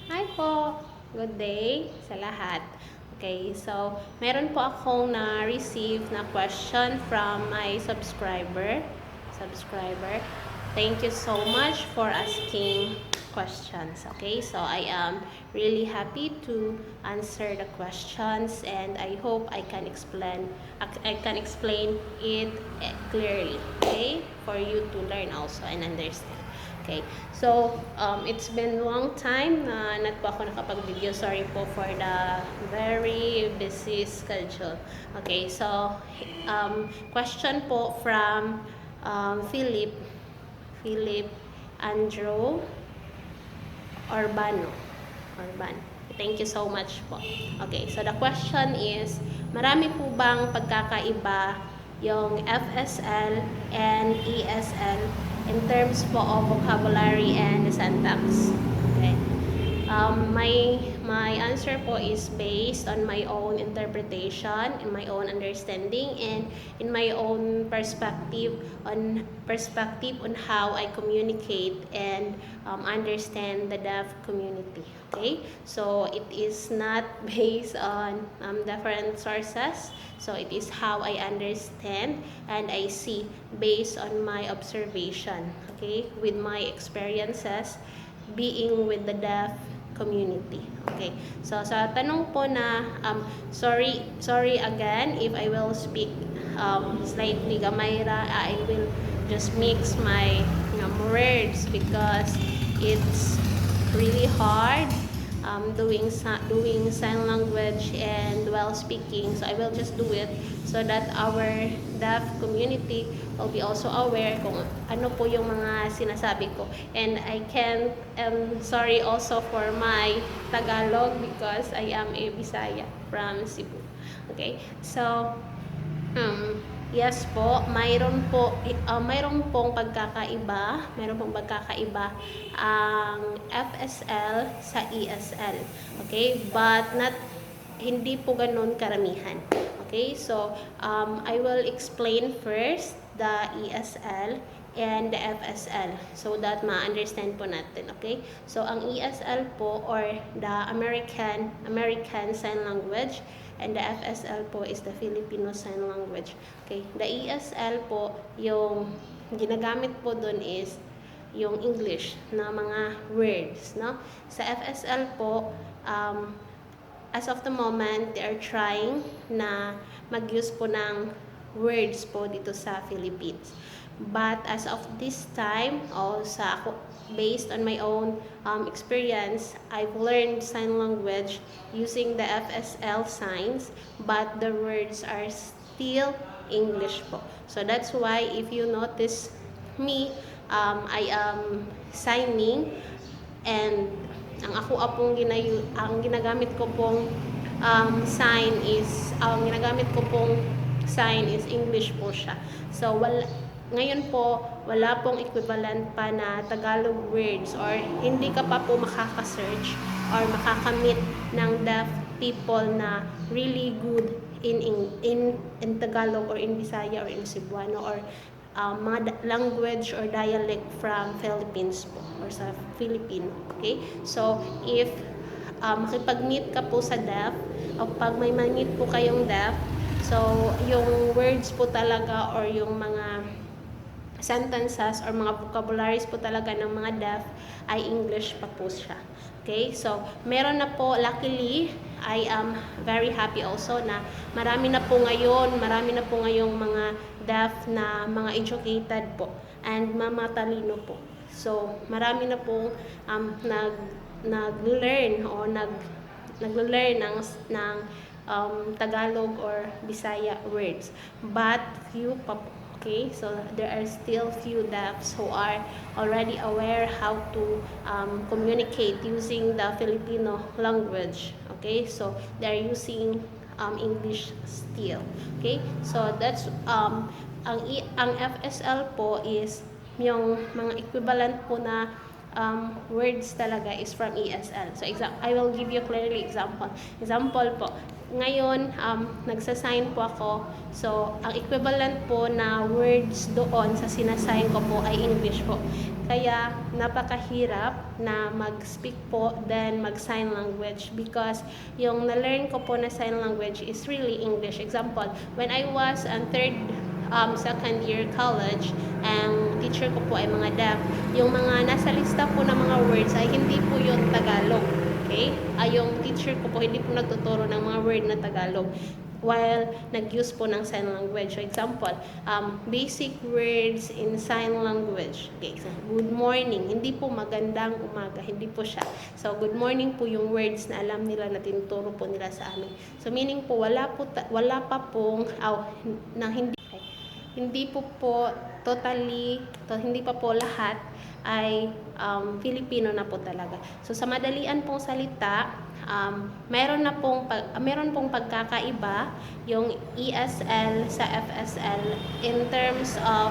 Hi po! Good day sa lahat. Okay, so meron po akong na-receive na question from my subscriber. Thank you so much for asking questions. Okay, so I am really happy to answer the questions and I hope I can explain it clearly, okay, for you to learn also and understand. Okay. So, it's been long time na not po ako nakapag-video. Sorry po for the very busy schedule. Okay. So, question po from Philip Andrew Orban. Thank you so much po. Okay. So, the question is, marami po bang pagkakaiba yung FSL and ESL in terms po of vocabulary and syntax? Okay. My answer po is based on my own interpretation and my own understanding and in my own perspective on how I communicate and understand the deaf community. Okay, so it is not based on different sources. So it is how I understand and I see based on my observation. Okay, with my experiences being with the deaf community. Okay. So sa tanong po na sorry again if I will speak slightly gamay ra, I will just mix my words because it's really hard doing sign language and while speaking. So I will just do it so that our deaf community will be also aware kung ano po yung mga sinasabi ko. And I can, sorry also for my Tagalog because I am a Bisaya from Cebu. Okay, so, yes po, mayroon pong pagkakaiba ang FSL sa ESL. Okay, but hindi po ganun karamihan. Okay, so I will explain first the ESL and the FSL so that ma-understand po natin. Okay, so ang ESL po or the American Sign Language and the FSL po is the Filipino Sign Language. Okay, the ESL po, yung ginagamit po dun is yung English na mga words, no? Sa FSL po, as of the moment, they are trying na mag-use po ng words po dito sa Philippines. But as of this time, based on my own experience, I've learned sign language using the FSL signs, but the words are still English po. So that's why if you notice me, I am signing and ang ginagamit ko pong sign is English po siya. So ngayon po wala pong equivalent pa na Tagalog words or hindi ka pa po makaka-search or makakamit ng deaf people na really good in Tagalog or in Bisaya or in Cebuano or mga language or dialect from Philippines po or sa Filipino. Okay? So, if makipag-meet ka po sa deaf o pag may ma-meet po kayong deaf, so, yung words po talaga or yung mga sentences or mga vocabularies po talaga ng mga deaf ay English pa po siya. Okay? So, meron na po, luckily, I am very happy also na marami na po ngayong mga deaf na mga educated po and mamatalino po. So, marami na po nag-learn o nag-learn ng Tagalog or Bisaya words. But few pa po. Okay, so there are still few deafs who are already aware how to communicate using the Filipino language. Okay, so they're using English still. Okay, so that's ang FSL po is yung mga equivalent po na words talaga is from ESL. So I will give you clearly example. Example po, ngayon nagsasign po ako. So ang equivalent po na words doon sa sinasign ko po ay English po. Kaya napakahirap na mag-speak po than mag-sign language because yung na-learn ko po na sign language is really English. Example, when I was second year college, ang teacher ko po ay mga deaf. Yung mga nasa lista po ng mga words ay hindi po yung Tagalog. Okay? Yung teacher ko po hindi po nagtuturo ng mga word na Tagalog while nag-use po ng sign language. So example, basic words in sign language. Okay, so good morning. Hindi po magandang umaga, hindi po siya. So good morning po yung words na alam nila na tinuturo po nila sa amin. So meaning po wala pa pong hindi po totally, hindi pa po lahat ay Filipino na po talaga. So sa madalian pong salita, meron pong pagkakaiba yung ESL sa FSL in terms of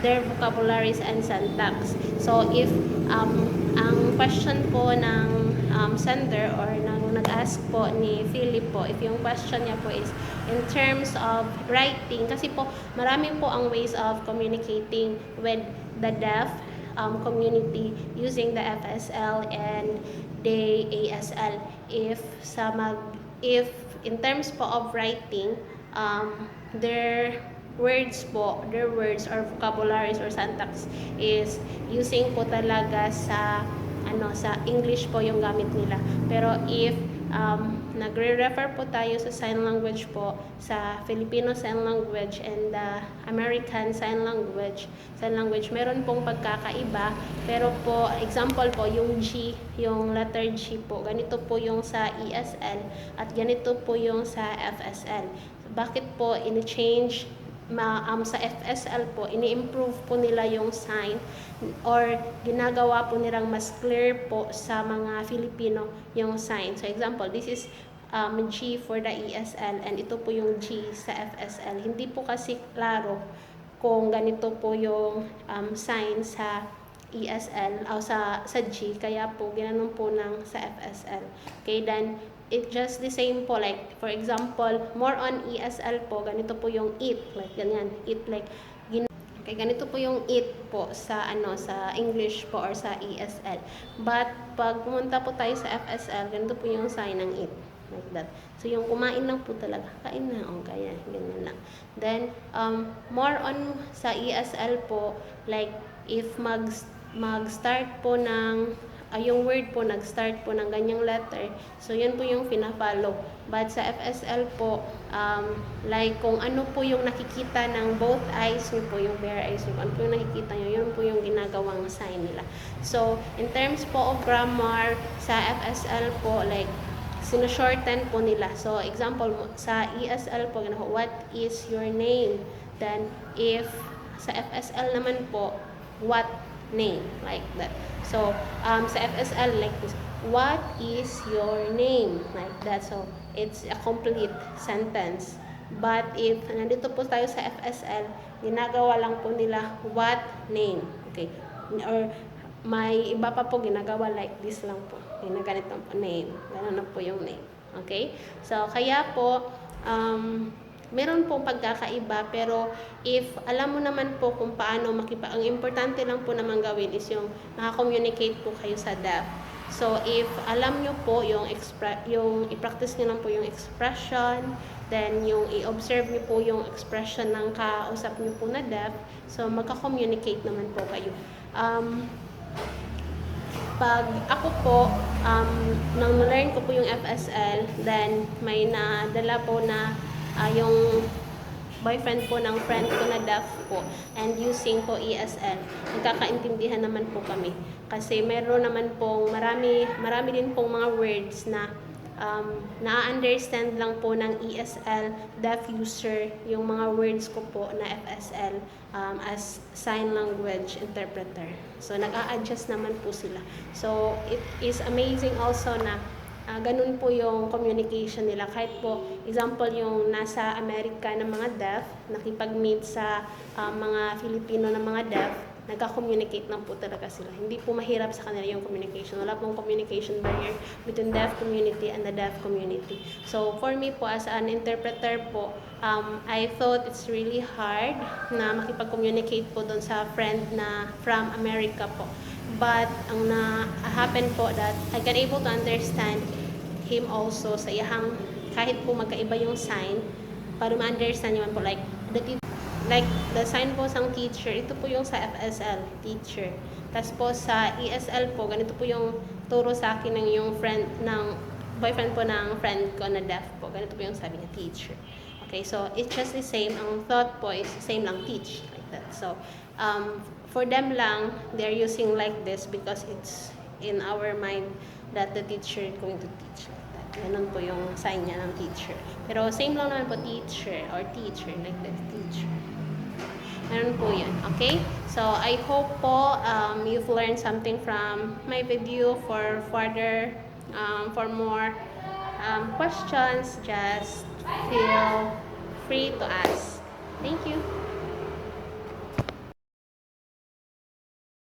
their vocabularies and syntax. So if ang question po ng sender or nag-ask po ni Philip po, if yung question niya po is in terms of writing, kasi po marami po ang ways of communicating with the deaf community using the FSL and the ASL. If in terms po of writing, their words or vocabularies or syntax is using po talaga sa English po yung gamit nila. Pero if nagre-refer po tayo sa sign language po, sa Filipino sign language and the American sign language, meron pong pagkakaiba. Pero po, example po, yung G, yung letter G po, ganito po yung sa ESL at ganito po yung sa FSL. So, bakit po ini-change sa FSL po, ini-improve po nila yung sign or ginagawa po nilang mas clear po sa mga Filipino yung sign. So example, this is G for the ESL and ito po yung G sa FSL. Hindi po kasi klaro kung ganito po yung sign sa ESL o sa G, kaya po ginanon po ng sa FSL. Okay, then it just the same po, like for example, more on ESL po, ganito po yung it, like ganyan, it like okay, ganito po yung it po sa sa English po or sa ESL. But pag pumunta po tayo sa FSL, ganito po yung sign ng it, like that. So yung kumain lang po talaga, kain na, kaya ganyan lang. Then more on sa ESL po, like if mag-start po ng yung word po nag-start po ng ganyang letter, so yun po yung pina-follow. But sa FSL po, like kung ano po yung nakikita ng both eyes nyo po, yung bare eyes nyo, ano po yung nakikita nyo, yun po yung ginagawang sign nila. So in terms po of grammar, sa FSL po, like sinushorten po nila. So example, sa ESL po, what is your name? Then if sa FSL naman po, what name, like that. So sa FSL, like this, what is your name, like that. So it's a complete sentence. But if nandito po tayo sa FSL, ginagawa lang po nila what name, okay, or may iba pa po ginagawa like this lang po, ginaganit lang po, name, gano'n na po yung name. Okay, so kaya po meron pong pagkakaiba, pero if alam mo naman po kung paano ang importante lang po naman gawin is yung maka-communicate po kayo sa deaf. So if alam nyo po yung i-practice nyo lang po yung expression, then yung i-observe nyo po yung expression ng kausap nyo po na deaf, so magka-communicate naman po kayo. Pag ako po, nang na-learn ko po yung FSL, then may nadala po na yung boyfriend po ng friend ko na deaf po, and using po ESL, nagkakaintindihan naman po kami. Kasi meron naman pong marami din pong mga words na na-understand lang po ng ESL deaf user yung mga words ko po na FSL as sign language interpreter. So nag-a-adjust naman po sila. So it is amazing also na ganun po yung communication nila. Kahit po, example, yung nasa Amerika ng mga deaf, nakipag-meet sa mga Filipino ng mga deaf, nagka-communicate lang po talaga sila. Hindi po mahirap sa kanila yung communication. Wala pong communication barrier between deaf community and the deaf community. So, for me po, as an interpreter po, I thought it's really hard na makipag-communicate po doon sa friend na from America po. But ang na-happen po that I can able to understand him also sa iyang kahit po magkaiba yung sign para ma-understand naman po like the sign po sang teacher, ito po yung sa FSL, teacher. Tapos po sa ESL po, ganito po yung turo sa akin ng yung friend, ng boyfriend po ng friend ko na deaf po. Ganito po yung sabi niya, teacher. Okay, so it's just the same. Ang thought po is same lang, teach, like that. So, for them lang, they're using like this because it's in our mind that the teacher is going to teach. Ganun po yung sign niya ng teacher. Pero same lang naman po, teacher or teacher, like this, teacher. Ganun po yun, okay? So, I hope po you've learned something from my video. For more questions, just feel free to ask. Thank you.